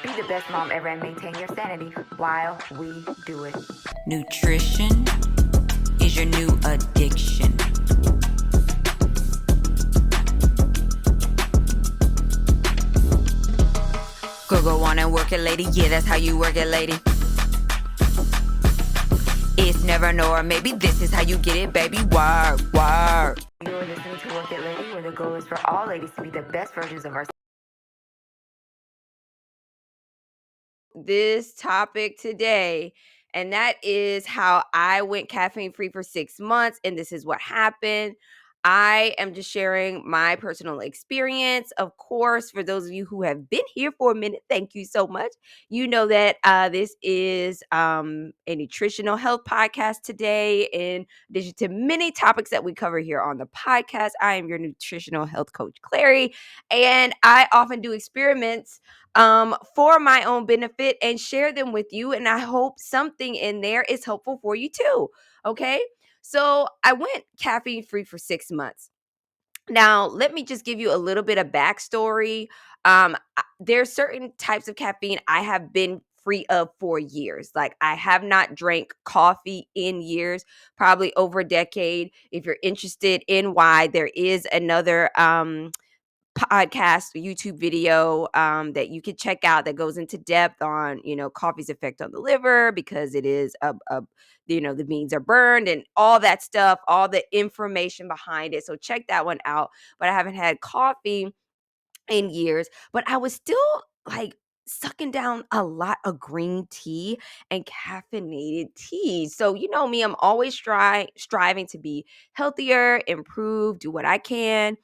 Be the best mom ever and maintain your sanity while we do it. Nutrition is your new addiction. Go on and work it, lady. Yeah, that's how you work it, lady. It's never nor maybe this is how you get it, baby. Work. You're listening to Work It Lady, where the goal is for all ladies to be the best versions of ourselves. This topic today, and that is how I went caffeine free for 6 months, and this is what happened. I am just sharing my personal experience. Of course, for those of you who have been here for a minute, thank you so much. You know that this is a nutritional health podcast today. In addition to many topics that we cover here on the podcast, I am your nutritional health coach, Clary, and I often do experiments for my own benefit and share them with you. And I hope something in there is helpful for you too. Okay. So I went caffeine free for 6 months. Now, let me just give you a little bit of backstory. There's certain types of caffeine I have been free of for years. Like I have not drank coffee in years, probably over a decade. If you're interested in why, there is another podcast, YouTube video that you can check out that goes into depth on, coffee's effect on the liver because it is the beans are burned and all that stuff, all the information behind it. So check that one out. But I haven't had coffee in years, but I was still like sucking down a lot of green tea and caffeinated tea. So you know me, I'm always striving to be healthier, improve, do what I can.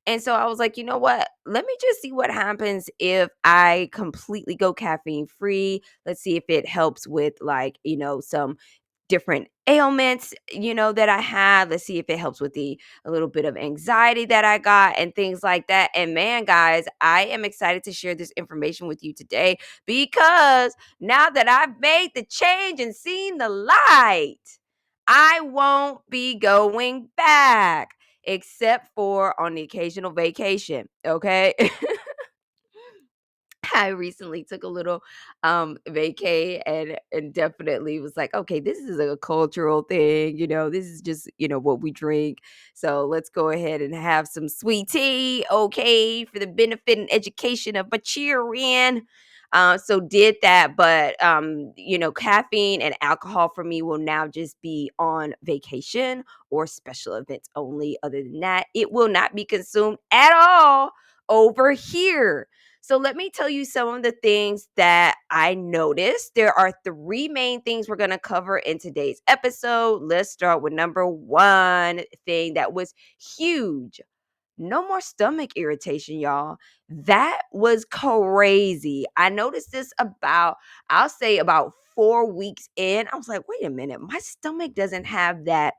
And so I was like, you know what? Let me just see what happens if I completely go caffeine free. Let's see if it helps with some different ailments, that I have. Let's see if it helps with a little bit of anxiety that I got and things like that. And man, guys, I am excited to share this information with you today because now that I've made the change and seen the light, I won't be going back except for on the occasional vacation. Okay. I recently took a little vacay and definitely was like, okay, this is a cultural thing, this is just, what we drink. So let's go ahead and have some sweet tea, okay, for the benefit and education of my children. So did that, but caffeine and alcohol for me will now just be on vacation or special events only. Other than that, it will not be consumed at all over here. So let me tell you some of the things that I noticed. There are three main things we're going to cover in today's episode. Let's start with number one thing that was huge. No more stomach irritation, y'all. That was crazy. I noticed this I'll say about 4 weeks in. I was like, wait a minute, my stomach doesn't have that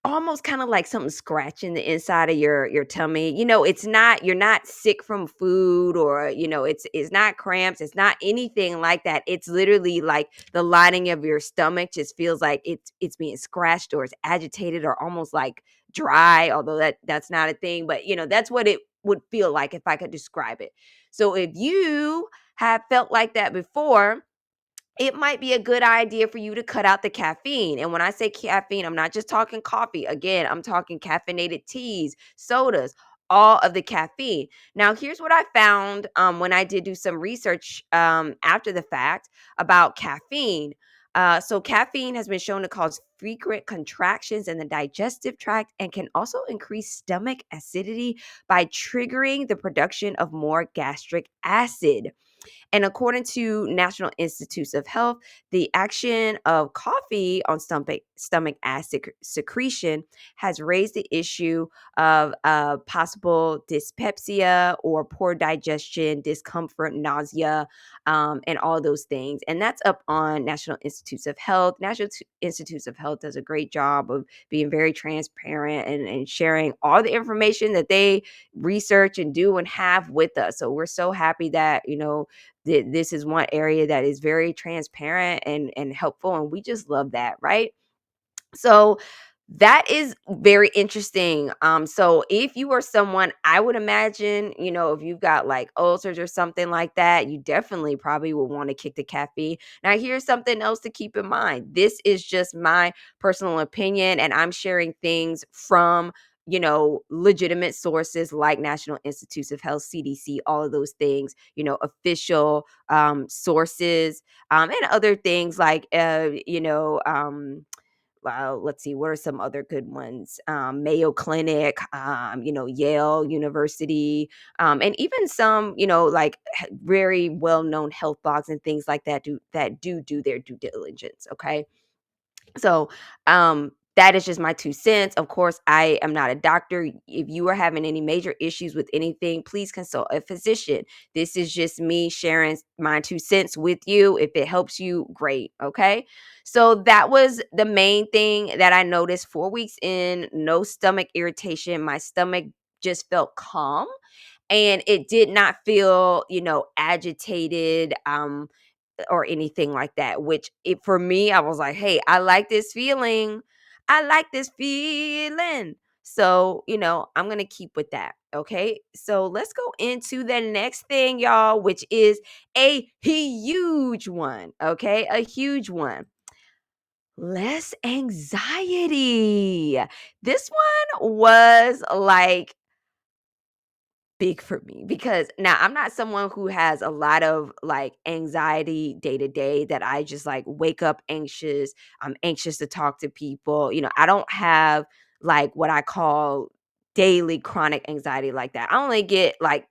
almost kind of like something scratching the inside of your tummy. It's not you're not sick from food or it's not cramps, it's not anything like that. It's literally like the lining of your stomach just feels like it's being scratched or it's agitated or almost like dry, although that's not a thing, but that's what it would feel like if I could describe it. So if you have felt like that before, it might be a good idea for you to cut out the caffeine. And when I say caffeine, I'm not just talking coffee. Again, I'm talking caffeinated teas, sodas, all of the caffeine. Now, here's what I found when I did do some research after the fact about caffeine. So, caffeine has been shown to cause frequent contractions in the digestive tract and can also increase stomach acidity by triggering the production of more gastric acid. And according to National Institutes of Health, the action of coffee on stomach acid secretion has raised the issue of possible dyspepsia or poor digestion, discomfort, nausea, and all those things. And that's up on National Institutes of Health. Institutes of Health does a great job of being very transparent and sharing all the information that they research and do and have with us. So we're so happy that, this is one area that is very transparent and helpful, and we just love that, right? So That is very interesting. So if you are someone, I would imagine, if you've got like ulcers or something like that, you definitely probably will want to kick the caffeine. Now, here's something else to keep in mind. This is just my personal opinion, and I'm sharing things from, legitimate sources like National Institutes of Health, CDC, all of those things, official sources, and other things like, well, let's see, what are some other good ones? Mayo Clinic, Yale University, and even some, like very well-known health blogs and things like that do their due diligence. Okay. So, that is just my 2 cents. Of course, I am not a doctor. If you are having any major issues with anything, please consult a physician. This is just me sharing my 2 cents with you. If it helps you, great, okay? So that was the main thing that I noticed 4 weeks in, no stomach irritation. My stomach just felt calm and it did not feel, agitated. Or anything like that, which for me, I was like, "Hey, I like this feeling. I like this feeling." So, I'm going to keep with that. Okay. So let's go into the next thing, y'all, which is a huge one. Okay. A huge one. Less anxiety. This one was like big for me because now I'm not someone who has a lot of like anxiety day to day that I just like wake up anxious. I'm anxious to talk to people. I don't have like what I call daily chronic anxiety like that. I only get like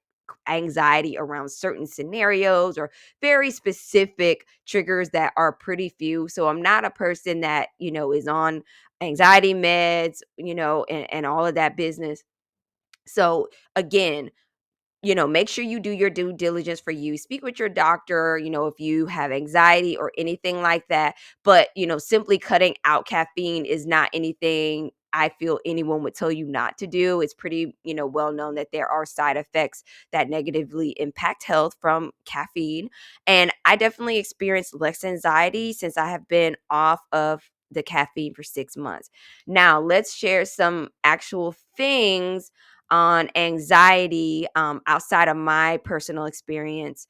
anxiety around certain scenarios or very specific triggers that are pretty few. So I'm not a person that, is on anxiety meds, and all of that business. So again, make sure you do your due diligence for you. Speak with your doctor, if you have anxiety or anything like that. But, simply cutting out caffeine is not anything I feel anyone would tell you not to do. It's pretty, well known that there are side effects that negatively impact health from caffeine. And I definitely experienced less anxiety since I have been off of the caffeine for 6 months. Now, let's share some actual things on anxiety outside of my personal experience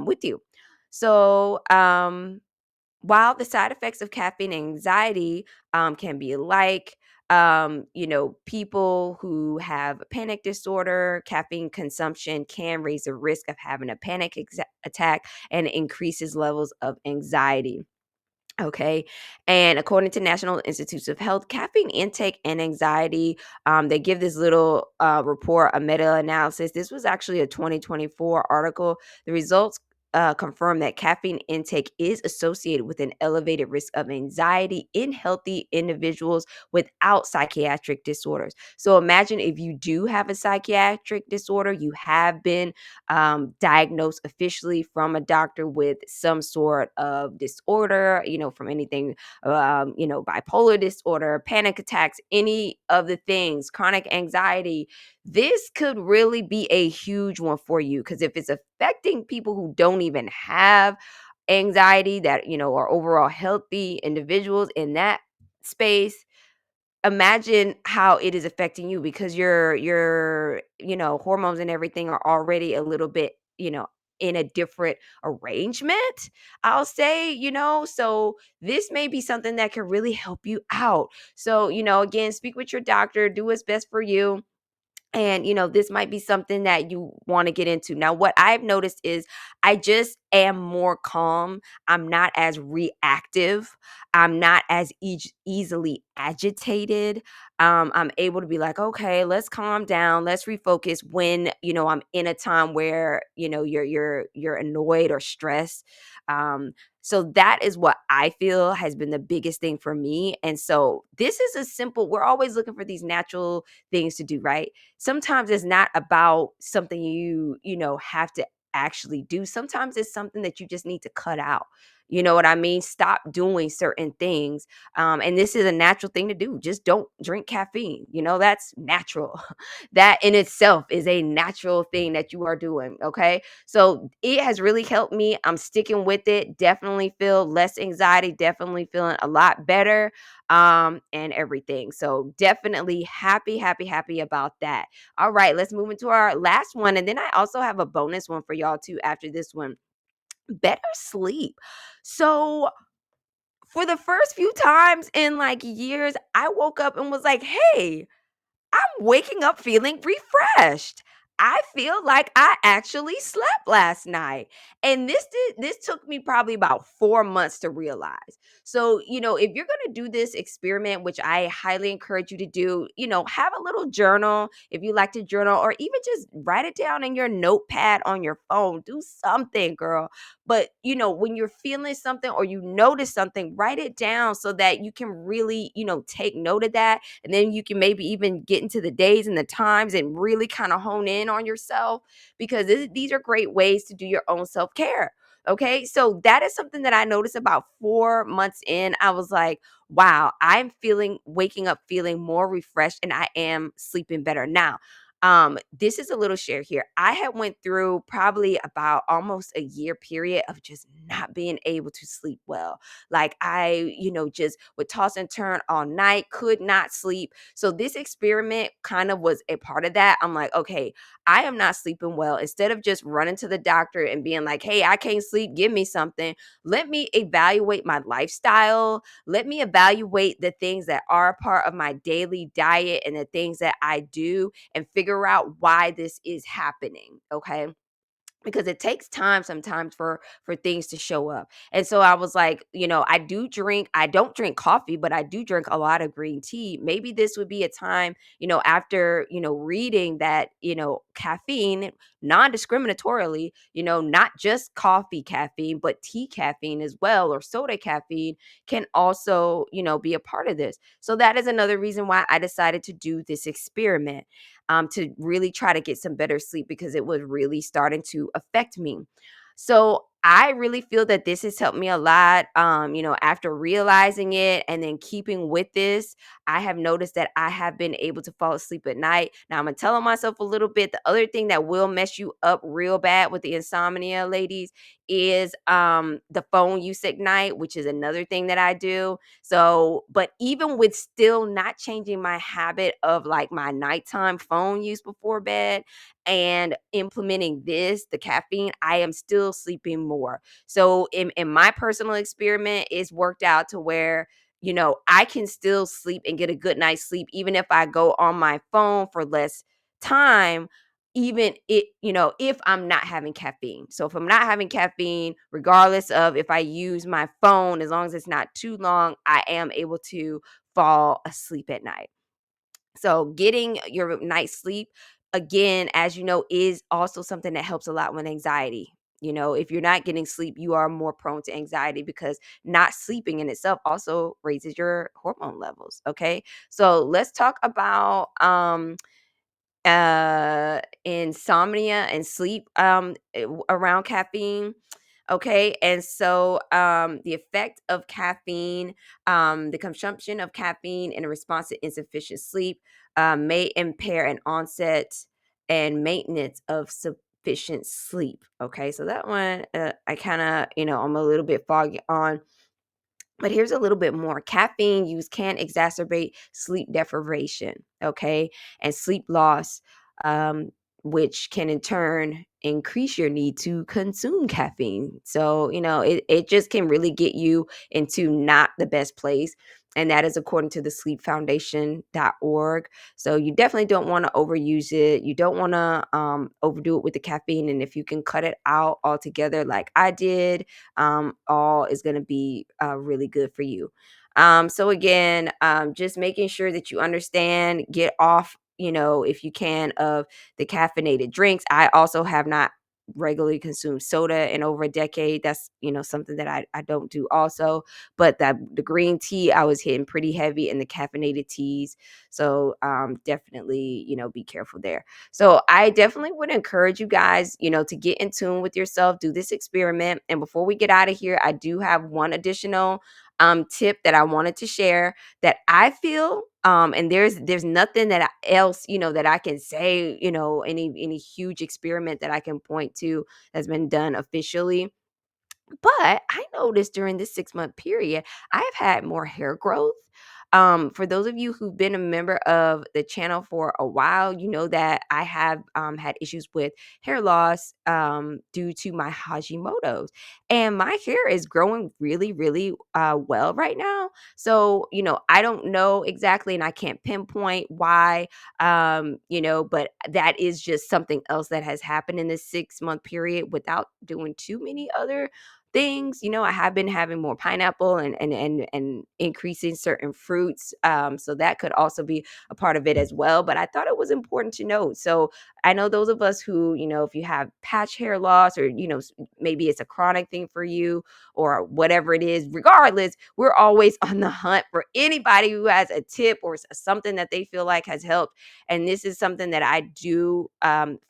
with you. So, while the side effects of caffeine and anxiety can be like, people who have a panic disorder, caffeine consumption can raise the risk of having a panic attack and increases levels of anxiety. Okay. And according to National Institutes of Health, caffeine intake and anxiety, they give this little report, a meta analysis. This was actually a 2024 article. The results confirm that caffeine intake is associated with an elevated risk of anxiety in healthy individuals without psychiatric disorders. So imagine if you do have a psychiatric disorder, you have been diagnosed officially from a doctor with some sort of disorder, from anything, bipolar disorder, panic attacks, any of the things, chronic anxiety. This could really be a huge one for you because if it's affecting people who don't even have anxiety, that, are overall healthy individuals in that space, imagine how it is affecting you because your hormones and everything are already a little bit, in a different arrangement, I'll say, so this may be something that can really help you out. So, again, speak with your doctor, do what's best for you, and, this might be something that you want to get into. Now, what I've noticed is I just am more calm. I'm not as reactive. I'm not as easily agitated. I'm able to be like, okay, let's calm down. Let's refocus when, I'm in a time where, you're annoyed or stressed. So that is what I feel has been the biggest thing for me. And so this is a simple, we're always looking for these natural things to do, right? Sometimes it's not about something you have to actually do. Sometimes it's something that you just need to cut out. You know what I mean? Stop doing certain things. And this is a natural thing to do. Just don't drink caffeine. That's natural. That in itself is a natural thing that you are doing. Okay. So it has really helped me. I'm sticking with it. Definitely feel less anxiety, definitely feeling a lot better, and everything. So definitely happy, happy, happy about that. All right, let's move into our last one. And then I also have a bonus one for y'all too after this one. Better sleep. So for the first few times in like years, I woke up and was like, hey, I'm waking up feeling refreshed. I feel like I actually slept last night. And this took me probably about 4 months to realize. So, if you're going to do this experiment, which I highly encourage you to do, have a little journal if you like to journal, or even just write it down in your notepad on your phone. Do something, girl. But, when you're feeling something or you notice something, write it down so that you can really, take note of that, and then you can maybe even get into the days and the times and really kind of hone in on yourself, because these are great ways to do your own self-care. Okay. So that is something that I noticed about 4 months in. I was like, wow, waking up feeling more refreshed, and I am sleeping better now. This is a little share here. I had went through probably about almost a year period of just not being able to sleep well. Like I, just would toss and turn all night, could not sleep. So this experiment kind of was a part of that. I'm like, okay, I am not sleeping well. Instead of just running to the doctor and being like, hey, I can't sleep, give me something. Let me evaluate my lifestyle. Let me evaluate the things that are a part of my daily diet and the things that I do, and figure out why this is happening. Okay, because it takes time sometimes for things to show up. And so I was like, I don't drink coffee, but I do drink a lot of green tea. Maybe this would be a time, after, reading that, caffeine non-discriminatorily, not just coffee caffeine, but tea caffeine as well, or soda caffeine can also, be a part of this. So that is another reason why I decided to do this experiment, to really try to get some better sleep, because it was really starting to affect me. So I really feel that this has helped me a lot. After realizing it and then keeping with this, I have noticed that I have been able to fall asleep at night. Now I'm gonna tell myself a little bit. The other thing that will mess you up real bad with the insomnia, ladies, is the phone use at night, which is another thing that I do. So, but even with still not changing my habit of like my nighttime phone use before bed and implementing the caffeine, I am still sleeping more. So, in my personal experiment, it's worked out to where, I can still sleep and get a good night's sleep, even if I go on my phone for less time, even if I'm not having caffeine. So if I'm not having caffeine, regardless of if I use my phone, as long as it's not too long, I am able to fall asleep at night. So getting your night's sleep, again, as you know, is also something that helps a lot with anxiety. If you're not getting sleep, you are more prone to anxiety, because not sleeping in itself also raises your hormone levels. Okay. So let's talk about insomnia and sleep, around caffeine. Okay. And so the effect of caffeine, the consumption of caffeine in response to insufficient sleep, may impair an onset and maintenance of sufficient sleep. Okay. So that one, I kind of, I'm a little bit foggy on. But here's a little bit more. Caffeine use can exacerbate sleep deprivation, okay, and sleep loss, um, which can in turn increase your need to consume caffeine. So, it just can really get you into not the best place. And that is according to the sleepfoundation.org. So you definitely don't want to overuse it. You don't want to overdo it with the caffeine. And if you can cut it out altogether, like I did, all is going to be really good for you. So again, just making sure that you understand, get off, if you can, of the caffeinated drinks. I also have not regularly consumed soda in over a decade. That's, something that I don't do also. But the green tea, I was hitting pretty heavy in the caffeinated teas. So definitely, be careful there. So I definitely would encourage you guys, to get in tune with yourself, do this experiment. And before we get out of here, I do have one additional tip that I wanted to share that I feel and there's nothing else that I can say, any huge experiment that I can point to that's been done officially, but I noticed during this 6-month period, I have had more hair growth. For those of you who've been a member of the channel for a while, you know that I have had issues with hair loss due to my Hashimoto's. And my hair is growing really, really well right now. So, I don't know exactly and I can't pinpoint why, but that is just something else that has happened in this 6-month period without doing too many other things. I have been having more pineapple and increasing certain fruits. So that could also be a part of it as well. But I thought it was important to note. So I know those of us who, if you have patch hair loss or, maybe it's a chronic thing for you or whatever it is, regardless, we're always on the hunt for anybody who has a tip or something that they feel like has helped. And this is something that I do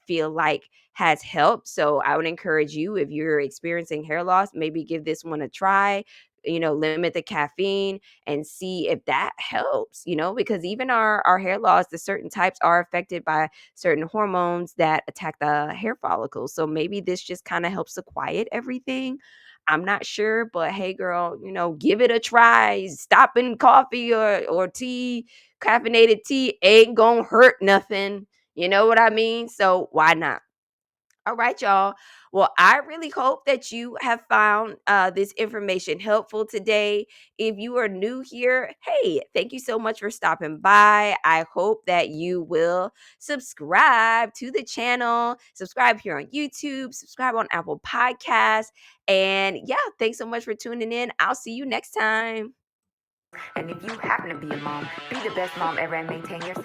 feel like has helped. So I would encourage you, if you're experiencing hair loss, maybe give this one a try. Limit the caffeine and see if that helps, because even our hair loss, the certain types are affected by certain hormones that attack the hair follicles. So maybe this just kind of helps to quiet everything. I'm not sure, but hey, girl, give it a try. Stopping coffee or tea, caffeinated tea ain't gonna hurt nothing. You know what I mean? So why not? All right, y'all. Well, I really hope that you have found this information helpful today. If you are new here, hey, thank you so much for stopping by. I hope that you will subscribe to the channel, subscribe here on YouTube, subscribe on Apple Podcasts. And yeah, thanks so much for tuning in. I'll see you next time. And if you happen to be a mom, be the best mom ever and maintain your